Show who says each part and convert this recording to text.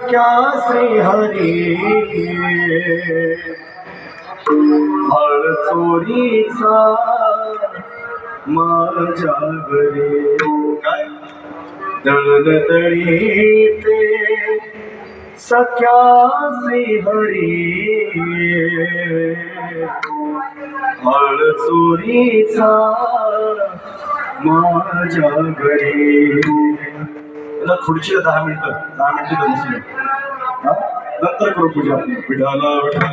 Speaker 1: सख्या श्रीहरी हळ चोरीचा माझ्या घरी काय दळदळीते सख्या श्रीहरी हळ चोरीचा माझ्या घरी. त्याला खुर्चीला 10 मिनिटं बसले. नंतर करू पूजा. विठाला विठ्ठल